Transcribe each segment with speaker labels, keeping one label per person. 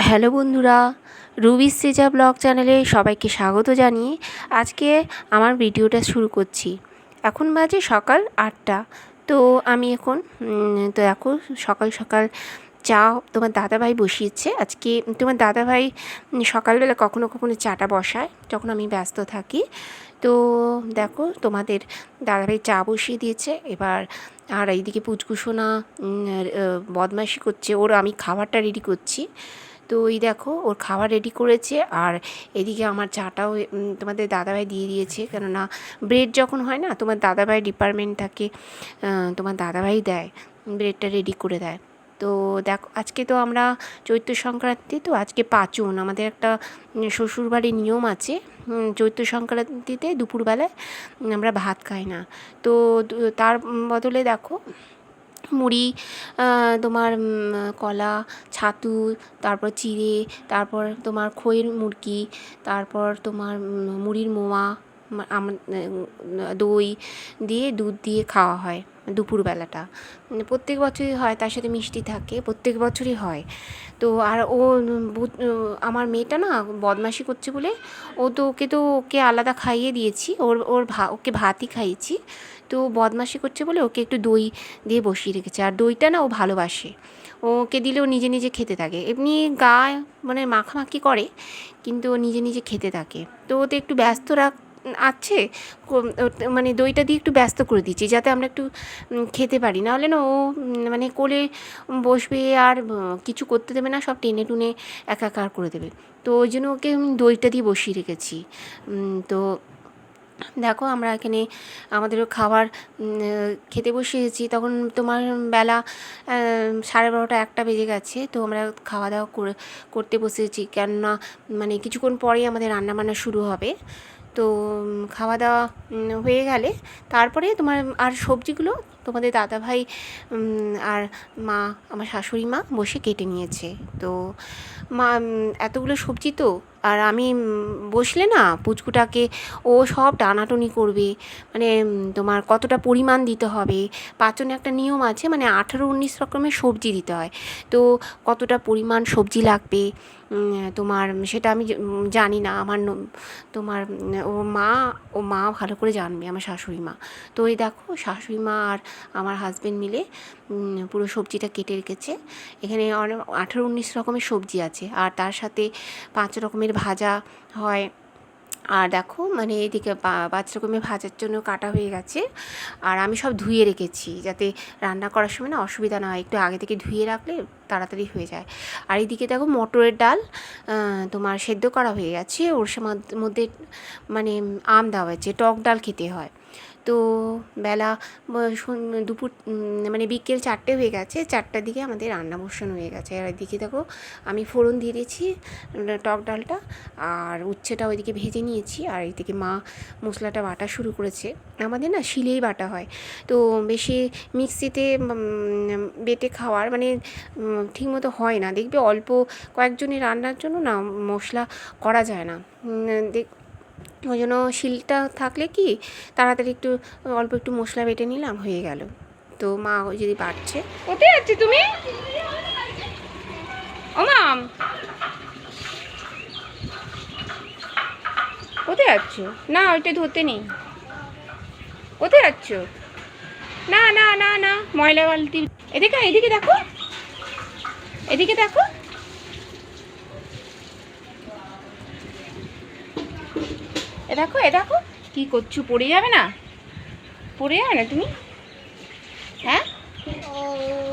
Speaker 1: Hello বন্ধুরা, রুবিস সেজা blog চ্যানেলে সবাইকে স্বাগত জানিয়ে আজকে আমার ভিডিওটা শুরু করছি। এখন বাজে সকাল 8টা। তো আমি এখন তো এখন সকাল সকাল চা তোমার দাদাভাই বসিয়েছে। আজকে তোমার দাদাভাই সকালবেলা কখনো কখনো চাটা বসায় যখন আমি ব্যস্ত থাকি। তো দেখো তোমাদের দাদাভাই চা বসিয়ে দিয়েছে এবার। আর এইদিকে পুচকুসোনা বদমাইশি করছে, ওর আমি খাবারটা রেডি করছি। তো ওই দেখো ওর খাবার রেডি করেছে, আর এদিকে আমার চাটাও তোমাদের দাদাভাই দিয়ে দিয়েছে। কেননা ব্রেড যখন হয় না, তোমার দাদাভাই ডিপার্টমেন্ট থাকে, তোমার দাদাভাই দেয়, ব্রেডটা রেডি করে দেয়। তো দেখো আজকে তো আমরা চৈত্র সংক্রান্তি, তো আজকে পাঁচন আমাদের একটা শ্বশুরবাড়ির নিয়ম আছে। চৈত্র সংক্রান্তিতে দুপুরবেলায় আমরা ভাত খাই না। তো তার বদলে দেখো মুড়ি, তোমার কলা, ছাতু, তারপর চিড়ে, তারপর তোমার খইয়ের মুরকি, তারপর তোমার মুড়ির মোয়া, দই দিয়ে দুধ দিয়ে খাওয়া হয় দুপুরবেলাটা। প্রত্যেক বছরই হয়, তার সাথে মিষ্টি থাকে, প্রত্যেক বছরই হয়। তো আর ও আমার মেয়েটা না বদমাশি করছে বলে ওকে আলাদা খাইয়ে দিয়েছি, ওকে ভাতই খাইয়েছি। তো বদমাশি করছে বলে ওকে একটু দই দিয়ে বসিয়ে রেখেছে, আর দইটা না ও ভালোবাসে, ওকে দিলেও নিজে নিজে খেতে থাকে। এমনি গায়ে মানে মাখামাখি করে, কিন্তু ও নিজে নিজে খেতে থাকে। তো ওতে একটু ব্যস্ত আছে, মানে দইটা দিয়ে একটু ব্যস্ত করে দিচ্ছি যাতে আমরা একটু খেতে পারি। নাহলে না ও মানে কোলে বসবে আর কিছু করতে দেবে না, সব টেনে টুনে একাকার করে দেবে। তো ওই জন্য ওকে দইটা দিয়ে বসিয়ে রেখেছি। তো দেখো আমরা এখানে আমাদেরও খাবার খেতে বসিয়েছি, তখন তোমার বেলা 12:30 1টা বেজে গেছে। তো আমরা খাওয়া দাওয়া করতে বসেছি, কেননা মানে কিছুক্ষণ পরেই আমাদের রান্নাবান্না শুরু হবে। তো খাওয়া দাওয়া হয়ে গেলে তারপরে তোমার আর সবজিগুলো তোমাদের দাদাভাই আর মা, আমার শাশুড়ি মা বসে কেটে নিয়েছে। তো মা এতগুলো সবজি তো, আর আমি বসলে না পুচকুটাকে ও সব টানাটুনি করবে, মানে তোমার কতটা পরিমাণ দিতে হবে। পাচনে একটা নিয়ম আছে, মানে 18-19 রকমের সবজি দিতে হয়। তো কতটা পরিমাণ সবজি লাগবে তোমার সেটা আমি জানি না। তোমার ও মা ভালো করে জানবে, আমার শাশুড়ি মা। তো এই দেখো শাশুড়ি মা আর আমার হাজব্যান্ড মিলে পুরো সবজিটা কেটে রেখেছে। এখানে অনেক 18-19 রকমের সবজি আছে, আর তার সাথে 5 রকমের ভাজা হয়। আর দেখো মানে এদিকে 5 রকমের ভাজার জন্য কাটা হয়ে গেছে, আর আমি সব ধুয়ে রেখেছি যাতে রান্না করার সময় না অসুবিধা না হয়, একটু আগে থেকে ধুয়ে রাখলে তাড়াতাড়ি হয়ে যায়। আর এইদিকে দেখো মটরের ডাল তোমার সেদ্ধ করা হয়ে গেছে, ওর মধ্যে মানে আম দেওয়া হয়েছে, টক ডাল খেতে হয়। তো বেলা দুপুর মানে বিকেল 4টে হয়ে গেছে, 4টার দিকে আমাদের রান্না বসানো হয়ে গেছে। আর এদিকে দেখো আমি ফোড়ন দিয়ে দিয়েছি টক ডালটা, আর উচ্ছেটা ওইদিকে ভেজে নিয়েছি। আর এইদিকে মা মশলাটা বাটা শুরু করেছে। আমাদের না শিলেই বাটা হয়, তো বেশি মিক্সিতে বেটে খাওয়ার মানে ঠিকমতো হয় না, দেখবে অল্প কয়েকজনের রান্নার জন্য না মশলা করা যায় না। ওই জন্য শিলটা থাকলে কি তাড়াতাড়ি একটু অল্প একটু মশলা বেটে নিলাম, হয়ে গেল। তো মা ওই যদি বাটছে।
Speaker 2: কোথায় যাচ্ছি তুমি? ও মাম, কোথায় যাচ্ছ? না ওইটা ধরতে নেই। কোথায় যাচ্ছ? না না না না, ময়লা বালতি। এদিকে এদিকে দেখো, এদিকে দেখো। এ দেখো কি করছো, পড়ে যাবে না? পড়ে যাবে না তুমি? হ্যাঁ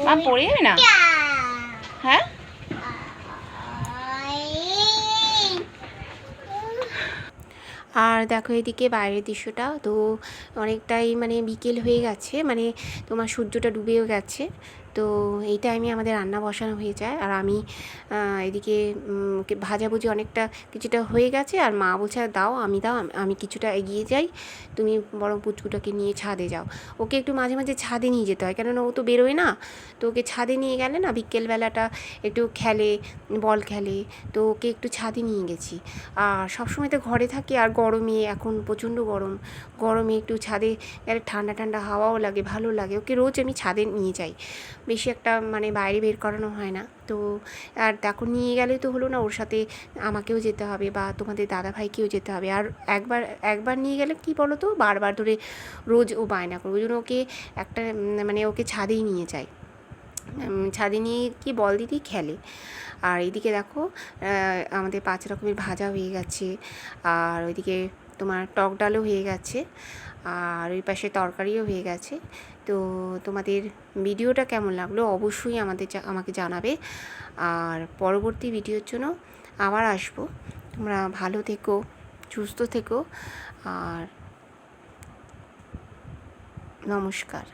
Speaker 2: মা, পড়ে যাবে না? হ্যাঁ
Speaker 1: আর দেখো এদিকে বাইরের দৃশ্যটা তো অনেকটাই মানে বিকেল হয়ে গেছে, মানে তোমার সূর্যটা ডুবেও গেছে। তো এই টাইমে আমাদের রান্না বসানো হয়ে যায়, আর আমি এদিকে ভাজাভুজি অনেকটা কিছুটা হয়ে গেছে, আর মা বলছে দাও আমি কিছুটা এগিয়ে যাই, তুমি বরং পুচকুটাকে নিয়ে ছাদে যাও। ওকে একটু মাঝে মাঝে ছাদে নিয়ে যেতে হয়, কেননা ও তো বেরোয় না। তো ওকে ছাদে নিয়ে গেলে না বিকেলবেলাটা একটু খেলে, বল খেলে। তো ওকে একটু ছাদে নিয়ে গেছি। আর সবসময় তো ঘরে থাকি, আর গরমে এখন প্রচণ্ড গরমে একটু ছাদে গেলে ঠান্ডা ঠান্ডা হাওয়াও লাগে, ভালো লাগে। ওকে রোজ আমি ছাদে নিয়ে যাই, বেশি একটা মানে বাইরে বের করানো হয় না। তো আর দেখো নিয়ে গেলে তো হলো না, ওর সাথে আমাকেও যেতে হবে বা তোমাদের দাদাভাইকেও যেতে হবে। আর একবার নিয়ে গেলে কি বলো তো, বারবার ধরে রোজ ও বায়না করবে। ওই জন্য ওকে একটা মানে ওকে ছাদেই নিয়ে যাই, ছাদে নিয়ে কি বল দিদি খেলে। আর এইদিকে দেখো আমাদের 5 রকমের ভাজা হয়ে গেছে, আর ওইদিকে তোমার টক ডালও হয়ে গেছে, আর ওই পাশে তরকারিও হয়ে গেছে। তো তোমাদের ভিডিওটা কেমন লাগলো অবশ্যই আমাকে জানাবে। আর পরবর্তী ভিডিওর জন্য আবার আসবো। তোমরা ভালো থেকো, সুস্থ থেকো, আর নমস্কার।